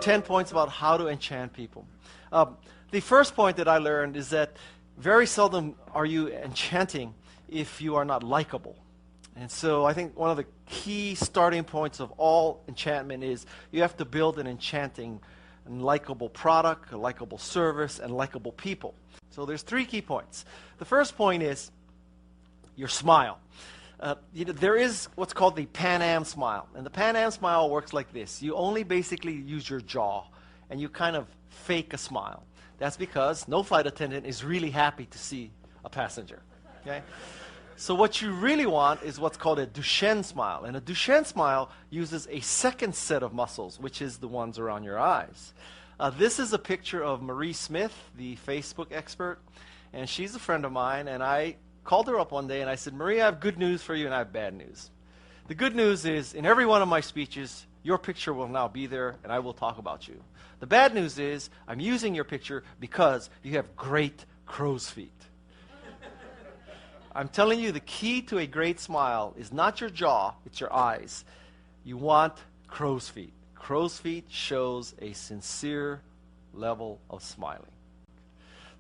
10 points about how to enchant people. The first point that I learned is that very seldom are you enchanting if you are not likable. And so I think one of the key starting points of all enchantment is you have to build an enchanting and likable product, a likable service, and likable people. So there's 3 key points. The first point is your smile. There is what's called the Pan Am smile. And the Pan Am smile works like this. You only basically use your jaw, and you kind of fake a smile. That's because no flight attendant is really happy to see a passenger. Okay? So what you really want is what's called a Duchenne smile. And a Duchenne smile uses a second set of muscles, which is the ones around your eyes. This is a picture of Marie Smith, the Facebook expert. And she's a friend of mine, and I called her up one day and I said, Marie, I have good news for you and I have bad news. The good news is in every one of my speeches, your picture will now be there and I will talk about you. The bad news is I'm using your picture because you have great crow's feet. I'm telling you, the key to a great smile is not your jaw, it's your eyes. You want crow's feet. Crow's feet shows a sincere level of smiling.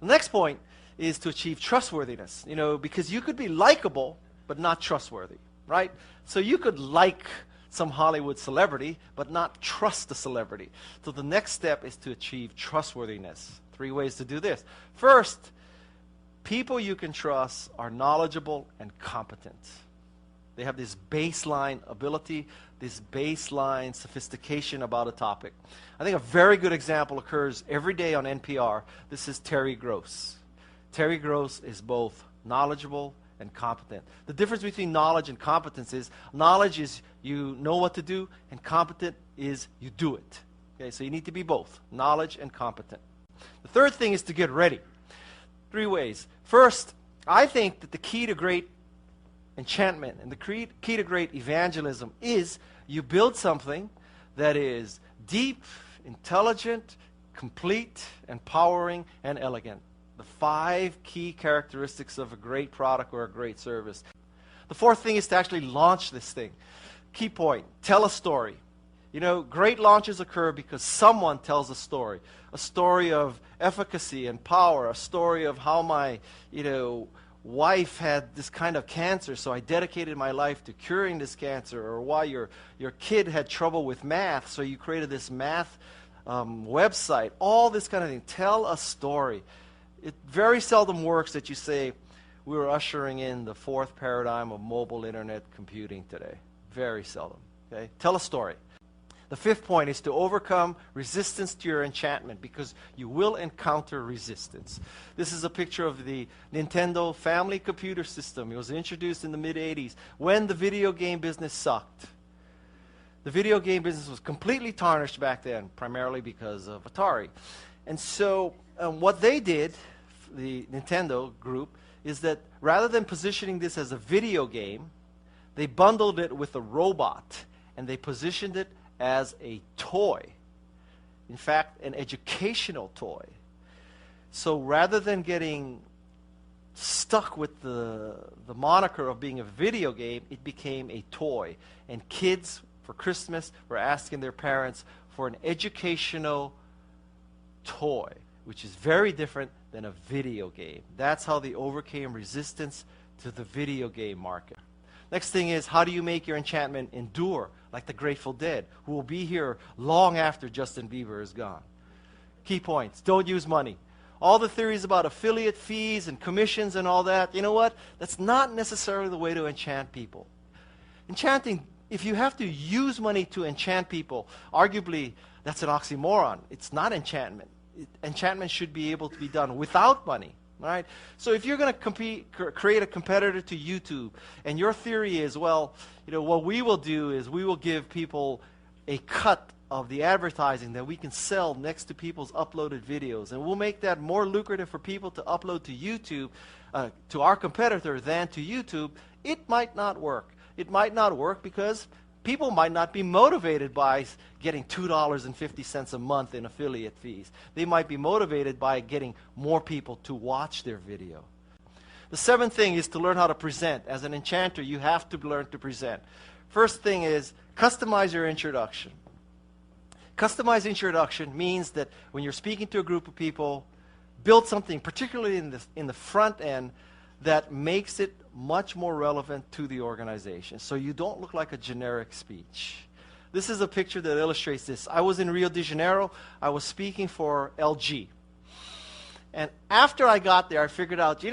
The next point is to achieve trustworthiness, because you could be likable but not trustworthy, right? So you could like some Hollywood celebrity but not trust the celebrity. So the next step is to achieve trustworthiness. 3 ways to do this. First, people you can trust are knowledgeable and competent. They have this baseline ability, this baseline sophistication about a topic. I think a very good example occurs every day on NPR. This is Terry Gross. Terry Gross is both knowledgeable and competent. The difference between knowledge and competence is knowledge is you know what to do, and competent is you do it. Okay, so you need to be both, knowledge and competent. The third thing is to get ready. 3 ways. First, I think that the key to great enchantment and the key to great evangelism is you build something that is deep, intelligent, complete, empowering, and elegant. The 5 key characteristics of a great product or a great service. The fourth thing is to actually launch this thing. Key point, tell a story. Great launches occur because someone tells a story of efficacy and power, a story of how my, wife had this kind of cancer, so I dedicated my life to curing this cancer, or why your kid had trouble with math, so you created this math website, all this kind of thing. Tell a story. It very seldom works that you say, we're ushering in the 4th paradigm of mobile internet computing today. Very seldom. Okay? Tell a story. The 5th point is to overcome resistance to your enchantment, because you will encounter resistance. This is a picture of the Nintendo Family Computer System. It was introduced in the mid-'80s when the video game business sucked. The video game business was completely tarnished back then, primarily because of Atari. And so what they did, the Nintendo group, is that rather than positioning this as a video game, they bundled it with a robot, and they positioned it as a toy. In fact, an educational toy. So rather than getting stuck with the moniker of being a video game, it became a toy. And kids, for Christmas, were asking their parents for an educational toy, which is very different than a video game. That's how they overcame resistance to the video game market. Next thing is, how do you make your enchantment endure, like the Grateful Dead, who will be here long after Justin Bieber is gone? Key points. Don't use money. All the theories about affiliate fees and commissions and all that, you know what? That's not necessarily the way to enchant people. Enchanting, if you have to use money to enchant people, arguably that's an oxymoron. It's not enchantment. Enchantment should be able to be done without money. All right? So if you're going to create a competitor to YouTube, and your theory is, well, what we will do is we will give people a cut of the advertising that we can sell next to people's uploaded videos, and we'll make that more lucrative for people to upload to YouTube, to our competitor, than to YouTube, it might not work. It might not work because people might not be motivated by getting $2.50 a month in affiliate fees. They might be motivated by getting more people to watch their video. The 7th thing is to learn how to present. As an enchanter, you have to learn to present. First thing is, customize your introduction. Customized introduction means that when you're speaking to a group of people, build something, particularly in the front end, that makes it much more relevant to the organization, so you don't look like a generic speech. This is a picture that illustrates this. I was in Rio de Janeiro. I was speaking for LG. And after I got there, I figured out,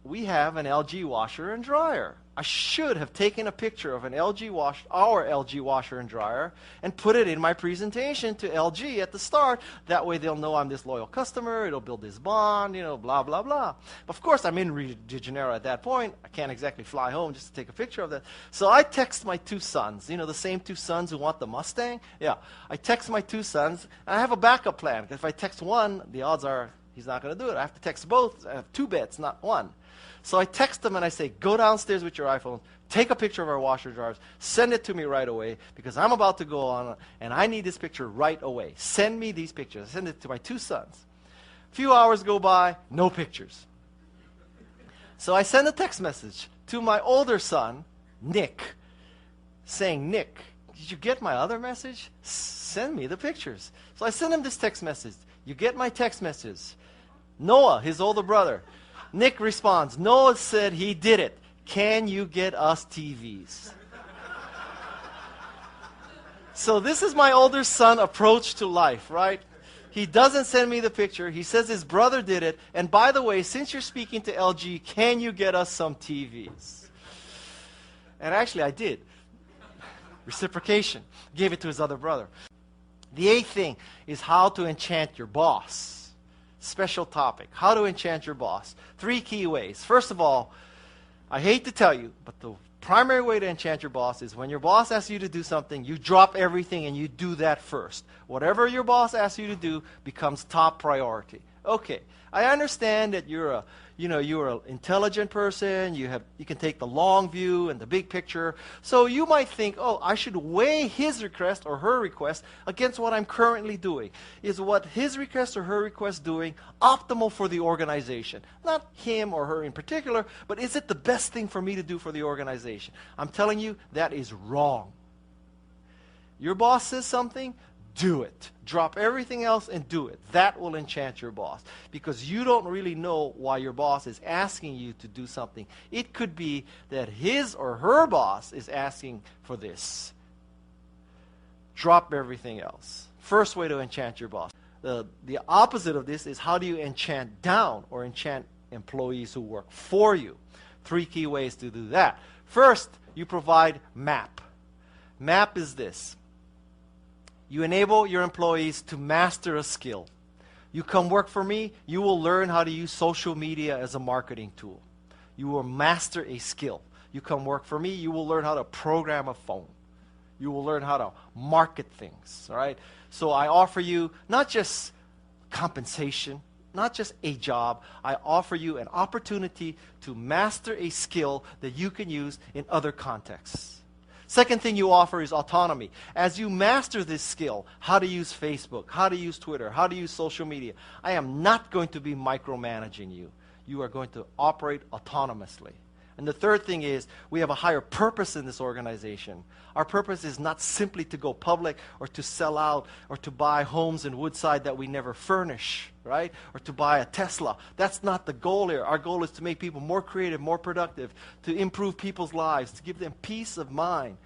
we have an LG washer and dryer. I should have taken a picture of our LG washer and dryer, and put it in my presentation to LG at the start. That way they'll know I'm this loyal customer. It'll build this bond, blah, blah, blah. Of course, I'm in Rio de Janeiro at that point. I can't exactly fly home just to take a picture of that. So I text my two sons, the same two sons who want the Mustang. Yeah, I text my two sons, and I have a backup plan. If I text one, the odds are he's not going to do it. I have to text both. I have two bets, not one. So I text them and I say, go downstairs with your iPhone, take a picture of our washer dryers, send it to me right away, because I'm about to go on and I need this picture right away. Send me these pictures. I send it to my two sons. A few hours go by, no pictures. So I send a text message to my older son, Nick, saying, Nick, did you get my other message? Send me the pictures. So I send him this text message. You get my text message? Noah, his older brother. Nick responds, Noah said he did it. Can you get us TVs? So this is my older son approach to life, right? He doesn't send me the picture. He says his brother did it. And by the way, since you're speaking to LG, can you get us some TVs? And actually I did. Reciprocation. Gave it to his other brother. The eighth thing is how to enchant your boss. Special topic, how to enchant your boss. 3 key ways. First of all, I hate to tell you, but the primary way to enchant your boss is when your boss asks you to do something, you drop everything and you do that first. Whatever your boss asks you to do becomes top priority. Okay, I understand that you're an intelligent person, you can take the long view and the big picture. So you might think, I should weigh his request or her request against what I'm currently doing. Is what his request or her request doing optimal for the organization? Not him or her in particular, but is it the best thing for me to do for the organization? I'm telling you, that is wrong. Your boss says something, do it. Drop everything else and do it. That will enchant your boss, because you don't really know why your boss is asking you to do something. It could be that his or her boss is asking for this. Drop everything else. First way to enchant your boss. The opposite of this is, how do you enchant down or enchant employees who work for you? 3 key ways to do that. First, you provide MAP. MAP is this. You enable your employees to master a skill. You come work for me, you will learn how to use social media as a marketing tool. You will master a skill. You come work for me, you will learn how to program a phone. You will learn how to market things, all right? So I offer you not just compensation, not just a job. I offer you an opportunity to master a skill that you can use in other contexts. Second thing you offer is autonomy. As you master this skill, how to use Facebook, how to use Twitter, how to use social media, I am not going to be micromanaging you. You are going to operate autonomously. And the third thing is, we have a higher purpose in this organization. Our purpose is not simply to go public or to sell out or to buy homes in Woodside that we never furnish, right? Or to buy a Tesla. That's not the goal here. Our goal is to make people more creative, more productive, to improve people's lives, to give them peace of mind.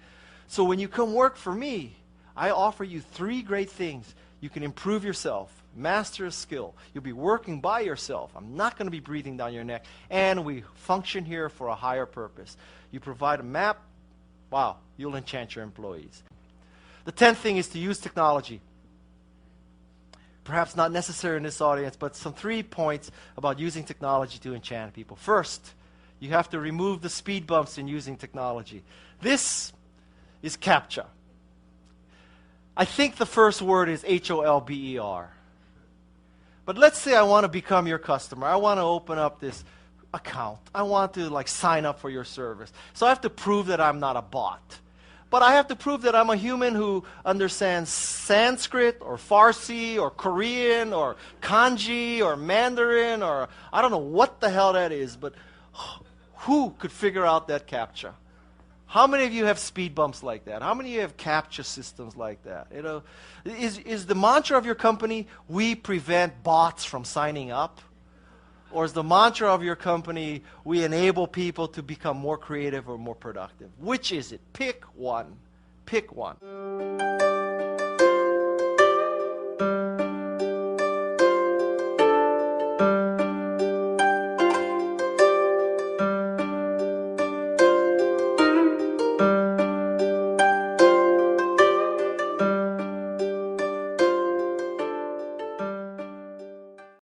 So when you come work for me, I offer you 3 great things. You can improve yourself, master a skill. You'll be working by yourself. I'm not going to be breathing down your neck. And we function here for a higher purpose. You provide a map. Wow, you'll enchant your employees. The 10th thing is to use technology. Perhaps not necessary in this audience, but some 3 points about using technology to enchant people. First, you have to remove the speed bumps in using technology. This is CAPTCHA. I think the first word is HOLBER. But let's say I want to become your customer. I want to open up this account. I want to sign up for your service. So I have to prove that I'm not a bot. But I have to prove that I'm a human who understands Sanskrit or Farsi or Korean or Kanji or Mandarin, or I don't know what the hell that is, but who could figure out that CAPTCHA? How many of you have speed bumps like that? How many of you have capture systems like that? You know, is the mantra of your company, we prevent bots from signing up? Or is the mantra of your company, we enable people to become more creative or more productive? Which is it? Pick one. Pick one.